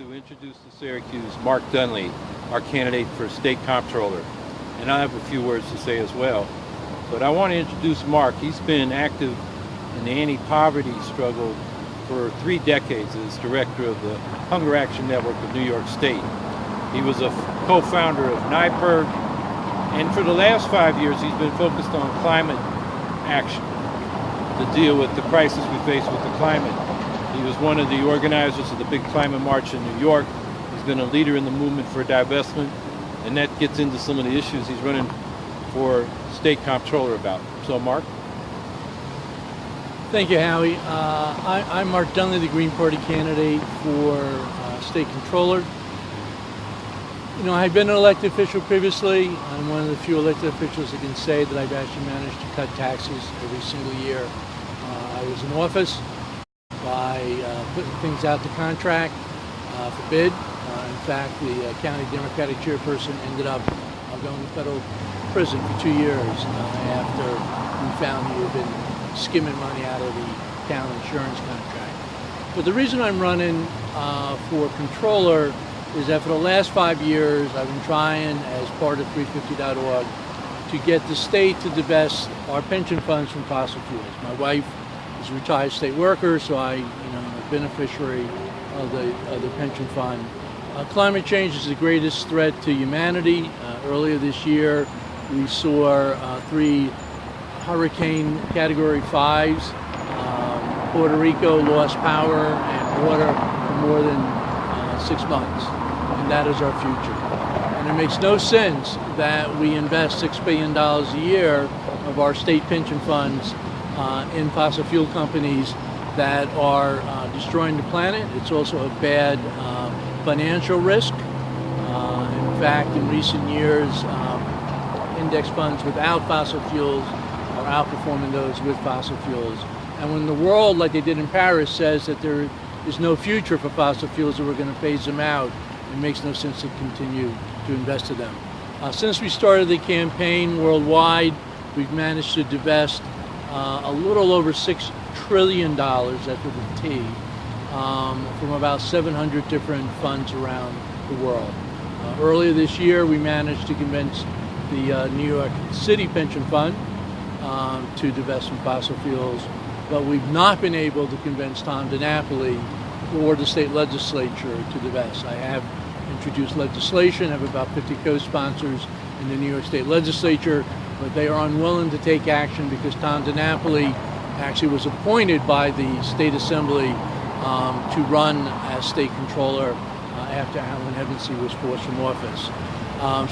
to introduce to Syracuse Mark Dunlea, our candidate for State Comptroller. And I have a few words to say as well. But I want to introduce Mark. He's been active in the anti-poverty struggle for 3 decades as director of the Hunger Action Network of New York State. He was a co-founder of NYPIRG, and for the last 5 years he's been focused on climate action to deal with the crisis we face with the climate. He was one of the organizers of the big climate march in New York. He's been a leader in the movement for divestment, and that gets into some of the issues he's running for State Comptroller about. So, Mark? Thank you, Howie. I'm Mark Dunlea, the Green Party candidate for State Comptroller. You know, I've been an elected official previously. I'm one of the few elected officials that can say that I've actually managed to cut taxes every single year I was in office by putting things out to contract for bid. In fact, the county Democratic chairperson ended up going to federal prison for 2 years after we found he had been skimming money out of the town insurance contract. But the reason I'm running for controller is that for the last 5 years I've been trying, as part of 350.org, to get the state to divest our pension funds from fossil fuels. My wife is a retired state worker, so I'm a beneficiary of the pension fund. Climate change is the greatest threat to humanity. Earlier this year, we saw 3 hurricane category 5s. Puerto Rico lost power and water for more than 6 months, and that is our future. And it makes no sense that we invest $6 billion a year of our state pension funds in fossil fuel companies that are destroying the planet. It's also a bad financial risk. In fact, in recent years, index funds without fossil fuels are outperforming those with fossil fuels. And when the world, like they did in Paris, says that there is no future for fossil fuels, that we're going to phase them out, it makes no sense to continue to invest in them. Since we started the campaign worldwide, we've managed to divest a little over $6 trillion, that's with a T, from about 700 different funds around the world. Earlier this year, we managed to convince the New York City Pension Fund to divest from fossil fuels, but we've not been able to convince Tom DiNapoli or the state legislature to divest. I have introduced legislation, I have about 50 co-sponsors in the New York State Legislature, but they are unwilling to take action because Tom DiNapoli actually was appointed by the State Assembly to run as State Controller after Alan Hevesy was forced from office.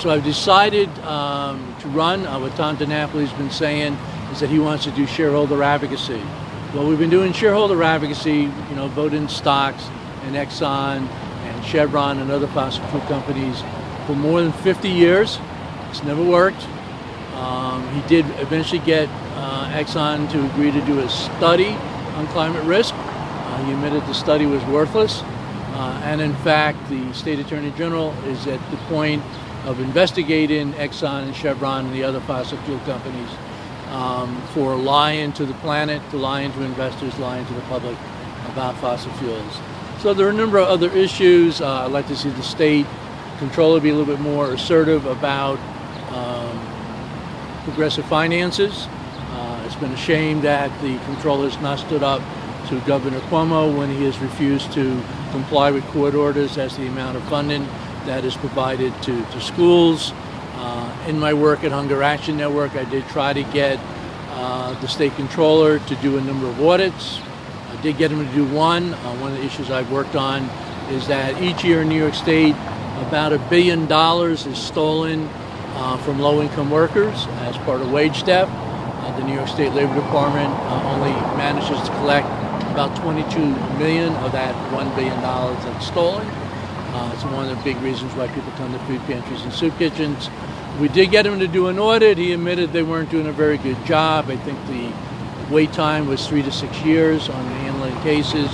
So I've decided to run. What Tom DiNapoli's been saying is that he wants to do shareholder advocacy. Well, we've been doing shareholder advocacy, voting stocks and Exxon and Chevron and other fossil fuel companies for more than 50 years. It's never worked. He did eventually get Exxon to agree to do a study on climate risk. He admitted the study was worthless. And in fact, the State Attorney General is at the point of investigating Exxon and Chevron and the other fossil fuel companies for lying to the planet, to lying to investors, lying to the public about fossil fuels. So there are a number of other issues. I'd like to see the state controller be a little bit more assertive about progressive finances. It's been a shame that the controller has not stood up to Governor Cuomo when he has refused to comply with court orders as to the amount of funding that is provided to schools. In my work at Hunger Action Network, I did try to get the state controller to do a number of audits. I did get him to do one. One of the issues I've worked on is that each year in New York State, about $1 billion is stolen from low-income workers as part of wage theft. The New York State Labor Department only manages to collect about $22 million of that $1 billion that's stolen. It's one of the big reasons why people come to food pantries and soup kitchens. We did get him to do an audit. He admitted they weren't doing a very good job. I think the wait time was 3 to 6 years on handling cases.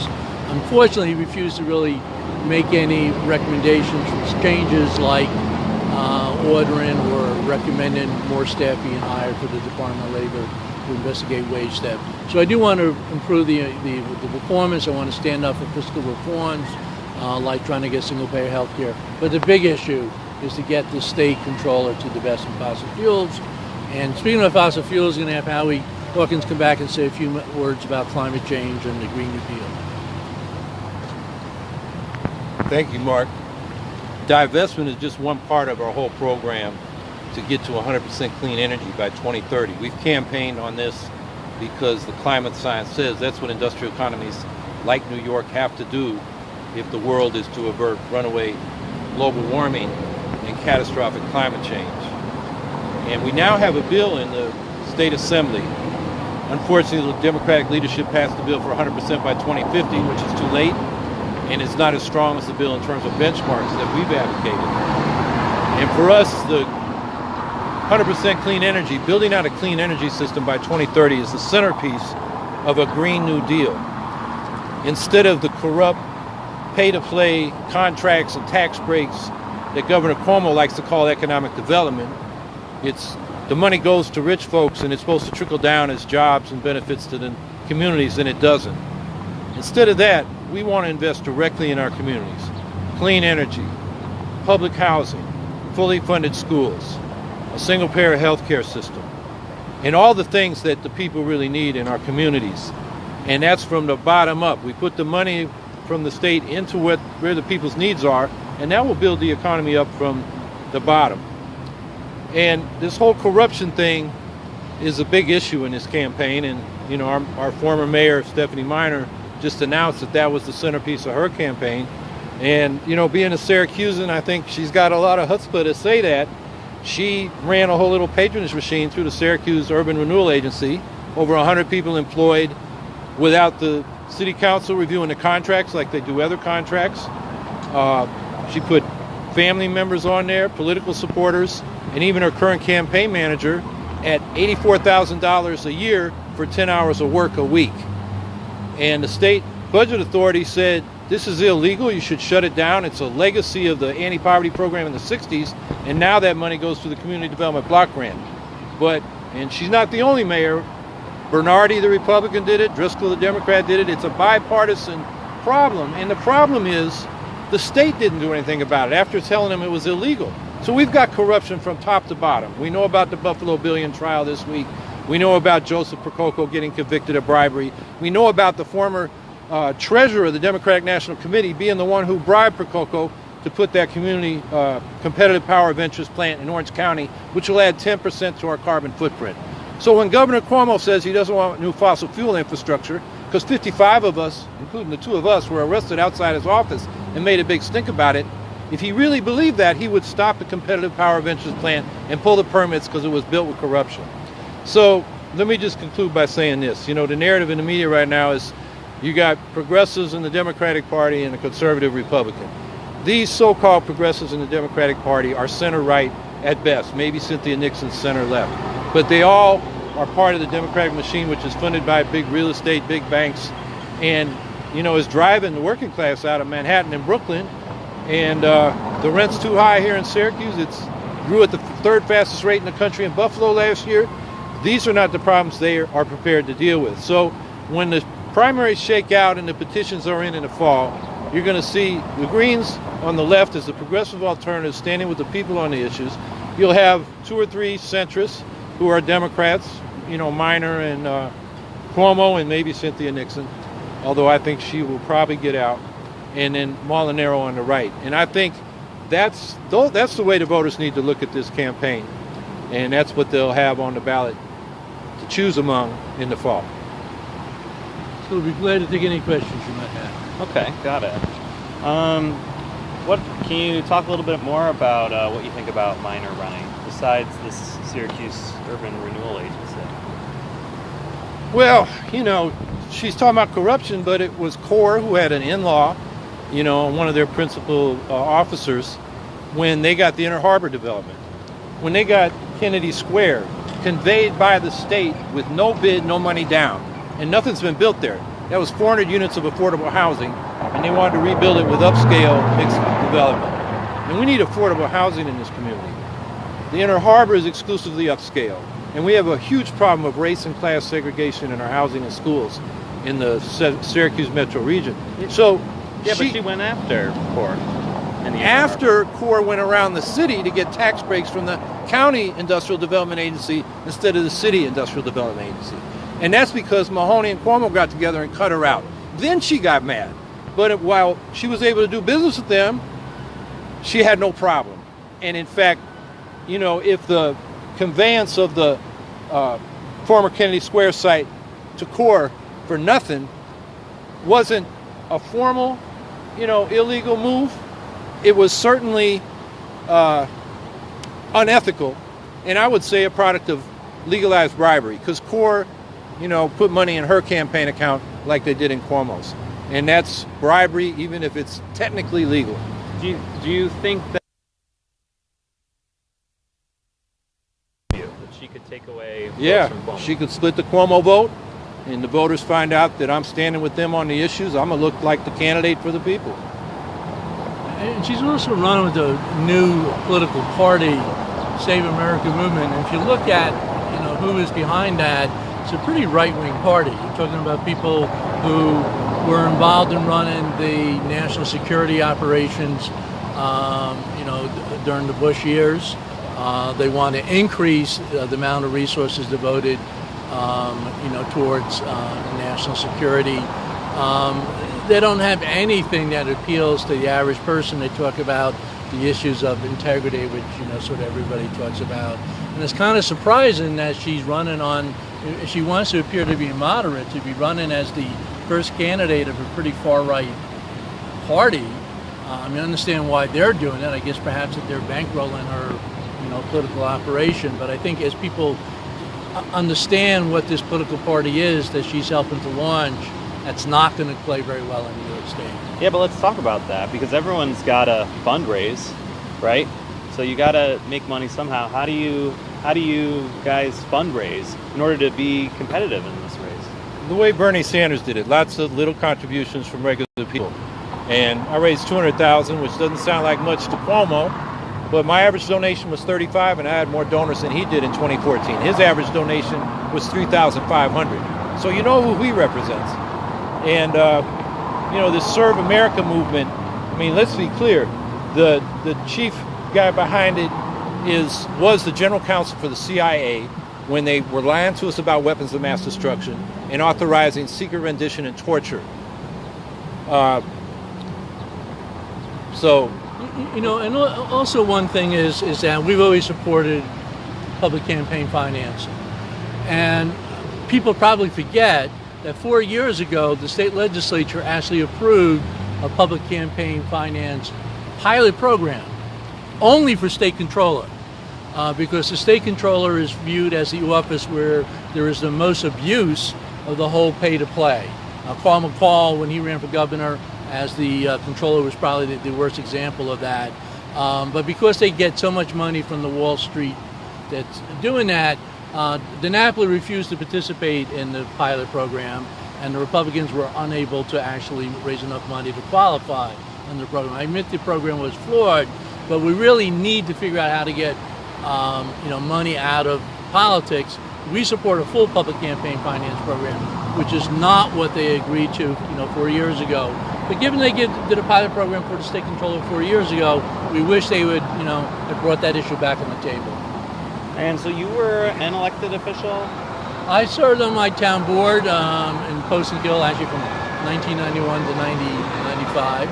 Unfortunately, he refused to really make any recommendations for changes like ordering or recommending more staff being hired for the Department of Labor to investigate wage theft. So I do want to improve the performance. I want to stand up for fiscal reforms. like trying to get single-payer health care. But the big issue is to get the state controller to divest from fossil fuels. And speaking of fossil fuels, we're going to have Howie Hawkins come back and say a few words about climate change and the Green New Deal. Thank you, Mark. Divestment is just one part of our whole program to get to 100% clean energy by 2030. We've campaigned on this because the climate science says that's what industrial economies like New York have to do if the world is to avert runaway global warming and catastrophic climate change. And we now have a bill in the state assembly. Unfortunately, the Democratic leadership passed the bill for 100% by 2050, which is too late, and it's not as strong as the bill in terms of benchmarks that we've advocated. And for us, the 100% clean energy, building out a clean energy system by 2030 is the centerpiece of a Green New Deal. Instead of the corrupt pay-to-play contracts and tax breaks that Governor Cuomo likes to call economic development, the money goes to rich folks and it's supposed to trickle down as jobs and benefits to the communities, and it doesn't. Instead of that, we want to invest directly in our communities. Clean energy, public housing, fully funded schools, a single-payer health care system, and all the things that the people really need in our communities. And that's from the bottom up. We put the money from the state into where the people's needs are, and that will build the economy up from the bottom. And this whole corruption thing is a big issue in this campaign. And, our former mayor, Stephanie Minor, just announced that was the centerpiece of her campaign. And, being a Syracusan, I think she's got a lot of chutzpah to say that. She ran a whole little patronage machine through the Syracuse Urban Renewal Agency, over 100 people employed without the city council reviewing the contracts like they do other contracts. She put family members on there, political supporters, and even her current campaign manager at $84,000 a year for 10 hours of work a week. And the state budget authority said, this is illegal, you should shut it down. It's a legacy of the anti-poverty program in the 60s, and now that money goes to the Community Development Block Grant. And she's not the only mayor. Bernardi, the Republican, did it. Driscoll, the Democrat, did it. It's a bipartisan problem, and the problem is the state didn't do anything about it after telling them it was illegal. So we've got corruption from top to bottom. We know about the Buffalo Billion trial this week. We know about Joseph Prococo getting convicted of bribery. We know about the former treasurer of the Democratic National Committee being the one who bribed Prococo to put that community competitive power ventures plant in Orange County, which will add 10% to our carbon footprint. So when Governor Cuomo says he doesn't want new fossil fuel infrastructure, because 55 of us, including the two of us, were arrested outside his office and made a big stink about it, if he really believed that, he would stop the competitive power ventures plant and pull the permits because it was built with corruption. So let me just conclude by saying this. The narrative in the media right now is you got progressives in the Democratic Party and a conservative Republican. These so-called progressives in the Democratic Party are center-right at best, maybe Cynthia Nixon's center-left. But they all are part of the Democratic machine, which is funded by big real estate, big banks, and, is driving the working class out of Manhattan and Brooklyn. And the rent's too high here in Syracuse. It's grew at the third fastest rate in the country in Buffalo last year. These are not the problems they are prepared to deal with. So when the primaries shake out and the petitions are in the fall, you're going to see the Greens on the left as the progressive alternative standing with the people on the issues. You'll have 2 or 3 centrists who are Democrats, Minor and Cuomo and maybe Cynthia Nixon, although I think she will probably get out, and then Molinaro on the right. And I think that's the way the voters need to look at this campaign, and that's what they'll have on the ballot to choose among in the fall. So we'll be glad to take any questions you might have. Okay, got it. Can you talk a little bit more about what you think about Minor running, besides this Syracuse Urban Renewal Agency? Well, she's talking about corruption, but it was CORE who had an in-law, one of their principal officers, when they got the Inner Harbor development. When they got Kennedy Square conveyed by the state with no bid, no money down, and nothing's been built there. That was 400 units of affordable housing, and they wanted to rebuild it with upscale mixed development. And we need affordable housing in this community. The Inner Harbor is exclusively upscale, and we have a huge problem of race and class segregation in our housing and schools in the Syracuse metro region. So Yeah, but she went after Core. After Core went around the city to get tax breaks from the county industrial development agency instead of the city industrial development agency. And that's because Mahoney and Cuomo got together and cut her out. Then she got mad. But while she was able to do business with them, she had no problem. And in fact, you know, if the conveyance of the former Kennedy Square site to Core for nothing wasn't a formal, you know, illegal move, it was certainly unethical, and I would say a product of legalized bribery, because Core, you know, put money in her campaign account like they did in Cuomo's, and that's bribery, even if it's technically legal. Do you think that she could take away votes from Cuomo? She could split the Cuomo vote, and the voters find out that I'm standing with them on the issues. I'm gonna look like the candidate for the people. And she's also running with the new political party, Save America movement. And if you look at, you know, who is behind that, it's a pretty right-wing party. You're talking about people who were involved in running the national security operations, you know, during the Bush years. They want to increase the amount of resources devoted, you know, towards national security. They don't have anything that appeals to the average person. They talk about the issues of integrity, which, you know, sort of everybody talks about. And it's kind of surprising that she's running on, she wants to appear to be moderate, to be running as the first candidate of a pretty far-right party. I mean, I understand why they're doing it. I guess perhaps that they're bankrolling her, you know, political operation. But I think as people understand what this political party is that she's helping to launch, that's not going to play very well in New York State. Yeah, but let's talk about that, because everyone's got to fundraise, right? So you got to make money somehow. How do you guys fundraise in order to be competitive in this race? The way Bernie Sanders did it, lots of little contributions from regular people. And I raised $200,000, which doesn't sound like much to Cuomo, but my average donation was $35,000, and I had more donors than he did in 2014. His average donation was $3,500. So you know who he represents. And, you know, this Serve America movement, I mean, let's be clear, the chief guy behind it was the general counsel for the CIA when they were lying to us about weapons of mass destruction and authorizing secret rendition and torture. So, you know, and also one thing is that we've always supported public campaign financing. And people probably forget that 4 years ago, the state legislature actually approved a public campaign finance pilot program only for state controller, because the state controller is viewed as the office where there is the most abuse of the whole pay-to-play. Carl McCall, when he ran for governor as the controller, was probably the worst example of that. But because they get so much money from the Wall Street that's doing that, DiNapoli refused to participate in the pilot program, and the Republicans were unable to actually raise enough money to qualify under the program. I admit the program was flawed, but we really need to figure out how to get you know, money out of politics. We support a full public campaign finance program, which is not what they agreed to, you know, 4 years ago. But given they did a pilot program for the state controller 4 years ago, we wish they would, you know, have brought that issue back on the table. And so you were an elected official? I served on my town board in Post and Gill, actually from 1991 to 1995.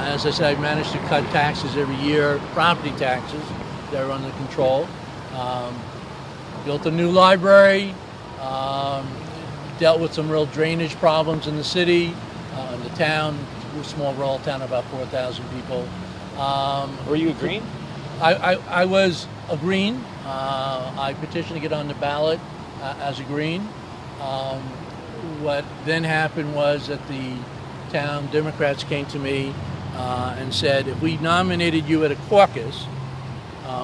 As I said, I managed to cut taxes every year, property taxes that are under control. Built a new library, dealt with some real drainage problems in the city, in the town. We're a small rural town, about 4,000 people. Were you a Green? I was a Green. I petitioned to get on the ballot as a Green. What then happened was that the town Democrats came to me and said, if we nominated you at a caucus,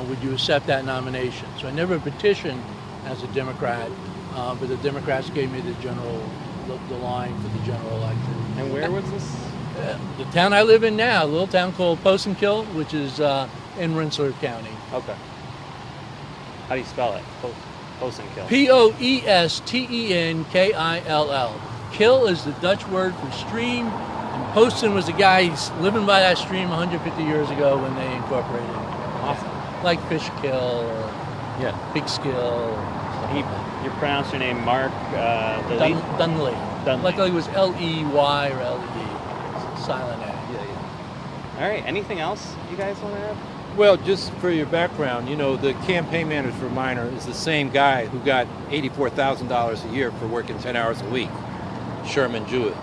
would you accept that nomination? So I never petitioned as a Democrat, but the Democrats gave me the line for the general election. And where was this? The town I live in now, a little town called Post and Kill, which is in Rensselaer County. Okay. How do you spell it? Post and Kill. Poestenkil. Kill is the Dutch word for stream. And Poston was the guy living by that stream 150 years ago when they incorporated it. Awesome. Like Fishkill or Yeah. Big Skill. Or stuff like that. You pronounce your name Mark Dunlea? Dunlea. Dunlea. Like it was L-E-Y or L-E. Silent A. All right. Anything else you guys want to add? Well, just for your background, you know, the campaign manager for Minor is the same guy who got $84,000 a year for working 10 hours a week, Sherman Jewett.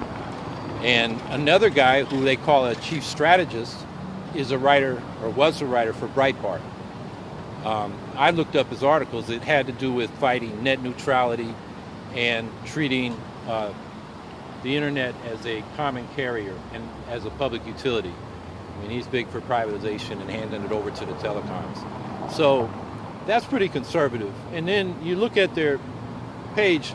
And another guy who they call a chief strategist is a writer, or was a writer for Breitbart. I looked up his articles. It had to do with fighting net neutrality and treating the internet as a common carrier and as a public utility. I mean, he's big for privatization and handing it over to the telecoms. So that's pretty conservative. And then you look at their page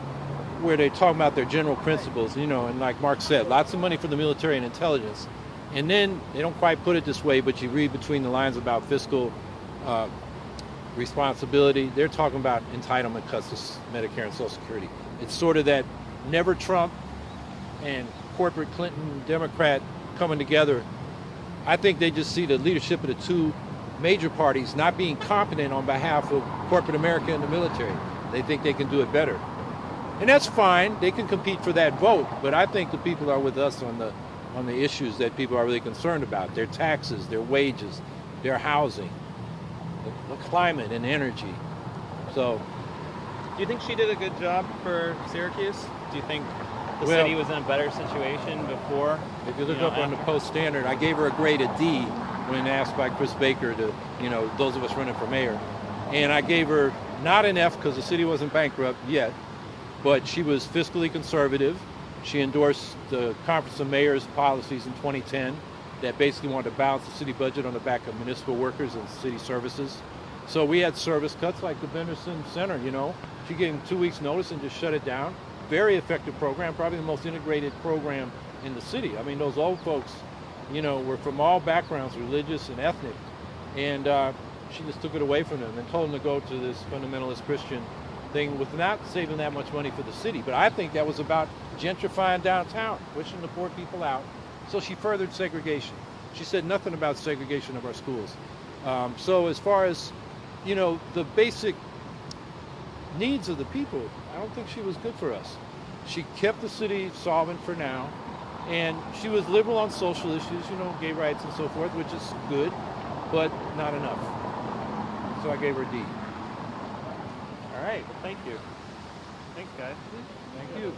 where they talk about their general principles, you know, and like Mark said, lots of money for the military and intelligence. And then they don't quite put it this way, but you read between the lines about fiscal responsibility. They're talking about entitlement cuts to Medicare and Social Security. It's sort of that never Trump and corporate Clinton Democrat coming together. I think they just see the leadership of the two major parties not being competent on behalf of corporate America and the military. They think they can do it better. And that's fine. They can compete for that vote. But I think the people are with us on the issues that people are really concerned about. Their taxes, their wages, their housing, the climate and energy. So, Do you think she did a good job for Syracuse? Do you think the Well, city was in a better situation before? if you look up on the Post Standard, I gave her a grade of D when asked by Chris Baker to, you know, those of us running for mayor. And I gave her not an F because the city wasn't bankrupt yet, but she was fiscally conservative. She endorsed the Conference of Mayors policies in 2010 that basically wanted to balance the city budget on the back of municipal workers and city services. So we had service cuts like the Benderson Center, you know. She gave them 2 weeks notice and just shut it down. Very effective program, probably the most integrated program in the city. I mean, those old folks, you know, were from all backgrounds, religious and ethnic. And she just took it away from them and told them to go to this fundamentalist Christian thing with not saving that much money for the city. But I think that was about gentrifying downtown, pushing the poor people out. So she furthered segregation. She said nothing about segregation of our schools. So as far as, you know, the basic needs of the people, I don't think she was good for us. She kept the city solvent for now, and she was liberal on social issues, you know, gay rights and so forth, which is good, but not enough. So I gave her a D. All right. Well, thank you. Thanks, guys. Thank you.